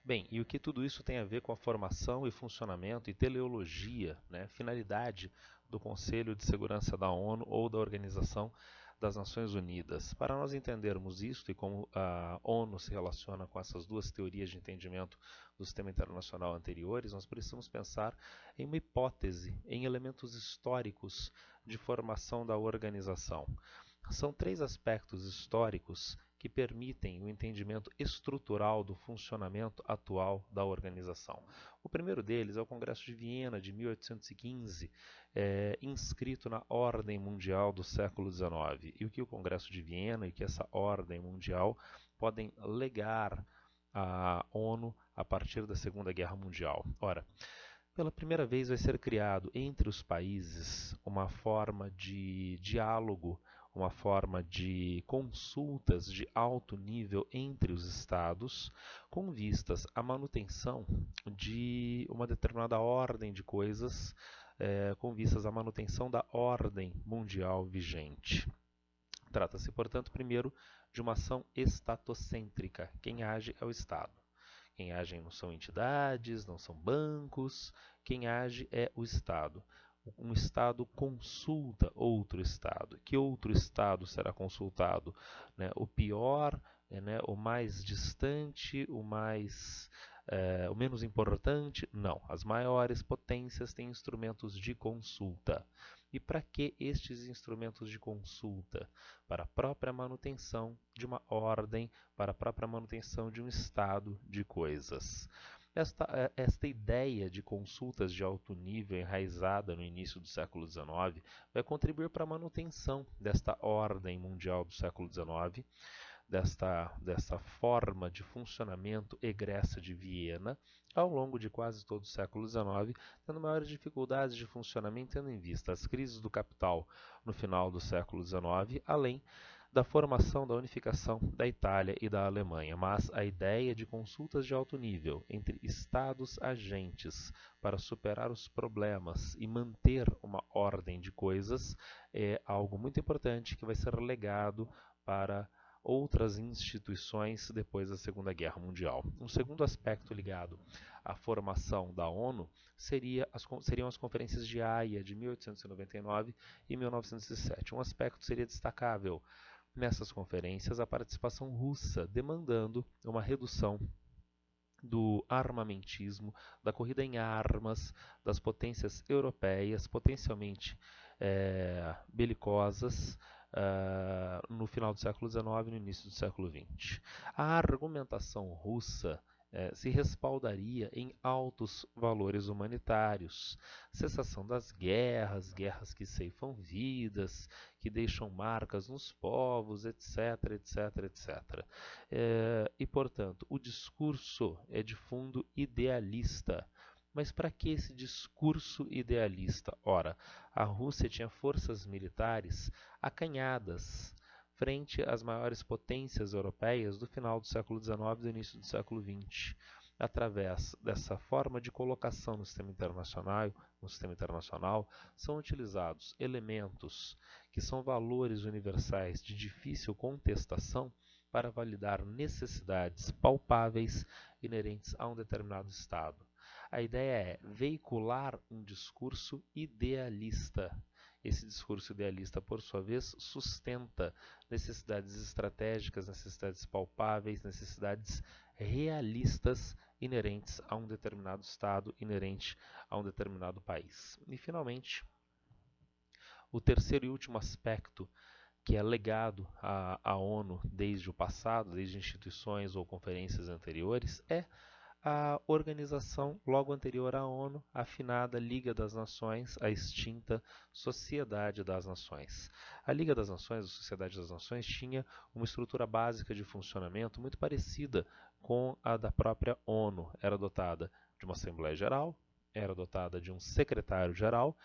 Bem, e o que tudo isso tem a ver com a formação e funcionamento e teleologia, né, finalidade do Conselho de Segurança da ONU ou da Organização das Nações Unidas? Para nós entendermos isto e como a ONU se relaciona com essas duas teorias de entendimento do sistema internacional anteriores, nós precisamos pensar em uma hipótese, em elementos históricos de formação da organização. São três aspectos históricos que permitem o entendimento estrutural do funcionamento atual da organização. O primeiro deles é o Congresso de Viena, de 1815, inscrito na Ordem Mundial do século XIX. E o que o Congresso de Viena e que essa Ordem Mundial podem legar à ONU a partir da Segunda Guerra Mundial? Ora, pela primeira vez vai ser criado entre os países uma forma de diálogo, uma forma de consultas de alto nível entre os estados, com vistas à manutenção de uma determinada ordem de coisas, com vistas à manutenção da ordem mundial vigente. Trata-se, portanto, primeiro de uma ação estatocêntrica. Quem age é o Estado. Quem age não são entidades, não são bancos, quem age é o Estado. Um Estado consulta outro Estado. Que outro Estado será consultado? Né? O pior, né? O mais distante, o menos importante? Não. As maiores potências têm instrumentos de consulta. E para que estes instrumentos de consulta? Para a própria manutenção de uma ordem, para a própria manutenção de um estado de coisas. Esta ideia de consultas de alto nível enraizada no início do século XIX vai contribuir para a manutenção desta ordem mundial do século XIX, desta forma de funcionamento egressa de Viena, ao longo de quase todo o século XIX, tendo maiores dificuldades de funcionamento, tendo em vista as crises do capital no final do século XIX, além da formação da unificação da Itália e da Alemanha. Mas a ideia de consultas de alto nível entre estados agentes para superar os problemas e manter uma ordem de coisas é algo muito importante que vai ser legado para outras instituições depois da Segunda Guerra Mundial. Um segundo aspecto ligado à formação da ONU seriam as conferências de Haia de 1899 e 1907. Um aspecto seria destacável nessas conferências a participação russa, demandando uma redução do armamentismo, da corrida em armas das potências europeias, potencialmente belicosas, no final do século XIX e no início do século XX. A argumentação russa se respaldaria em altos valores humanitários, cessação das guerras, guerras que ceifam vidas, que deixam marcas nos povos, etc, etc, etc. E, portanto, o discurso é de fundo idealista. Mas para que esse discurso idealista? Ora, a Rússia tinha forças militares acanhadas frente às maiores potências europeias do final do século XIX e do início do século XX. Através dessa forma de colocação no sistema internacional, são utilizados elementos que são valores universais de difícil contestação para validar necessidades palpáveis inerentes a um determinado Estado. A ideia é veicular um discurso idealista. Esse discurso idealista, por sua vez, sustenta necessidades estratégicas, necessidades palpáveis, necessidades realistas inerentes a um determinado Estado, inerente a um determinado país. E, finalmente, o terceiro e último aspecto que é legado à ONU desde o passado, desde instituições ou conferências anteriores, é a organização logo anterior à ONU, a finada Liga das Nações, a extinta Sociedade das Nações. A Liga das Nações, a Sociedade das Nações, tinha uma estrutura básica de funcionamento muito parecida com a da própria ONU. Era dotada de uma Assembleia Geral, era dotada de um secretário-geral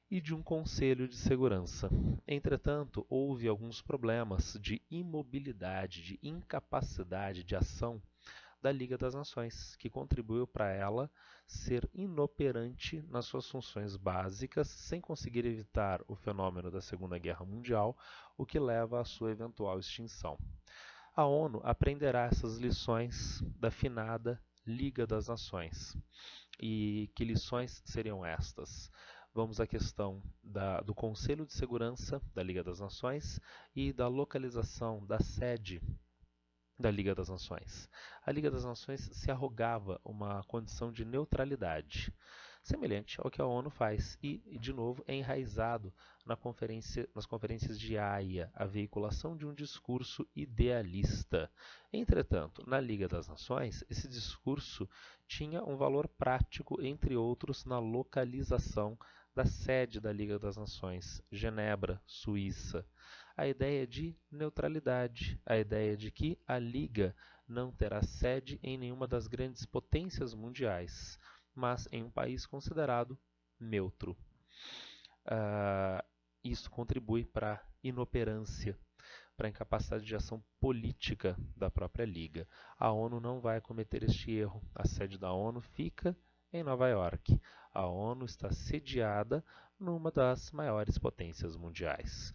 e de um Conselho de Segurança. Entretanto, houve alguns problemas de imobilidade, de incapacidade de ação da Liga das Nações, que contribuiu para ela ser inoperante nas suas funções básicas, sem conseguir evitar o fenômeno da Segunda Guerra Mundial, o que leva à sua eventual extinção. A ONU aprenderá essas lições da finada Liga das Nações. E que lições seriam estas? Vamos à questão do Conselho de Segurança da Liga das Nações e da localização da sede da Liga das Nações. A Liga das Nações se arrogava uma condição de neutralidade, semelhante ao que a ONU faz, e de novo, é enraizado nas conferências de Haia, a veiculação de um discurso idealista. Entretanto, na Liga das Nações, esse discurso tinha um valor prático, entre outros, na localização da sede da Liga das Nações, Genebra, Suíça. A ideia de neutralidade, a ideia de que a Liga não terá sede em nenhuma das grandes potências mundiais, mas em um país considerado neutro. Isso contribui para a inoperância, para a incapacidade de ação política da própria Liga. A ONU não vai cometer este erro. A sede da ONU fica em Nova York. A ONU está sediada numa das maiores potências mundiais.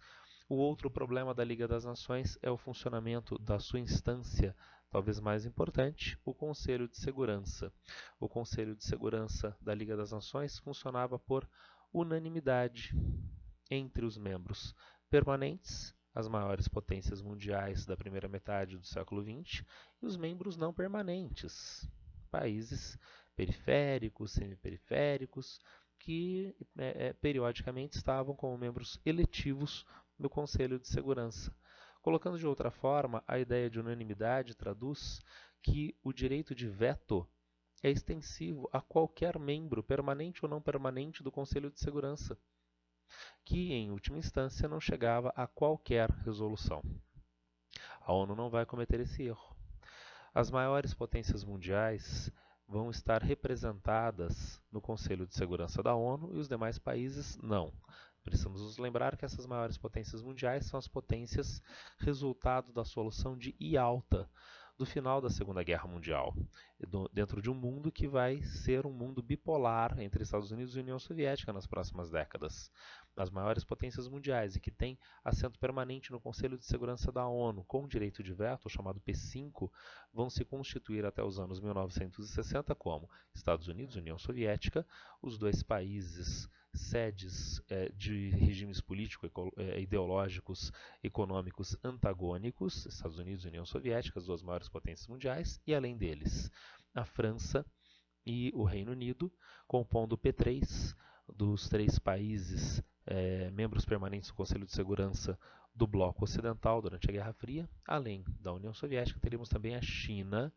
O outro problema da Liga das Nações é o funcionamento da sua instância, talvez mais importante, o Conselho de Segurança. O Conselho de Segurança da Liga das Nações funcionava por unanimidade entre os membros permanentes, as maiores potências mundiais da primeira metade do século XX, e os membros não permanentes, países periféricos, semiperiféricos, que periodicamente estavam como membros eletivos do Conselho de Segurança. Colocando de outra forma, a ideia de unanimidade traduz que o direito de veto é extensivo a qualquer membro, permanente ou não permanente, do Conselho de Segurança, que, em última instância, não chegava a qualquer resolução. A ONU não vai cometer esse erro. As maiores potências mundiais vão estar representadas no Conselho de Segurança da ONU e os demais países não. Precisamos nos lembrar que essas maiores potências mundiais são as potências resultado da solução de Ialta, do final da Segunda Guerra Mundial, dentro de um mundo que vai ser um mundo bipolar entre Estados Unidos e União Soviética nas próximas décadas. As maiores potências mundiais e que têm assento permanente no Conselho de Segurança da ONU, com direito de veto, chamado P5, vão se constituir até os anos 1960 como Estados Unidos e União Soviética, os dois países sedes de regimes políticos, ideológicos, econômicos antagônicos, Estados Unidos e União Soviética, as duas maiores potências mundiais, e além deles, a França e o Reino Unido, compondo o P3 dos três países membros permanentes do Conselho de Segurança do Bloco Ocidental durante a Guerra Fria. Além da União Soviética, teríamos também a China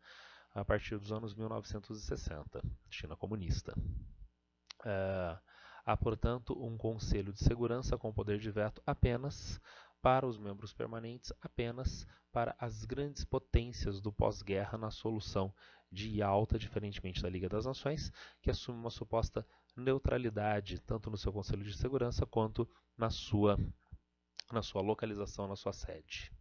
a partir dos anos 1960, China comunista. Há, portanto, um Conselho de Segurança com poder de veto apenas para os membros permanentes, apenas para as grandes potências do pós-guerra na solução de Ialta, diferentemente da Liga das Nações, que assume uma suposta neutralidade, tanto no seu Conselho de Segurança quanto na sua localização, na sua sede.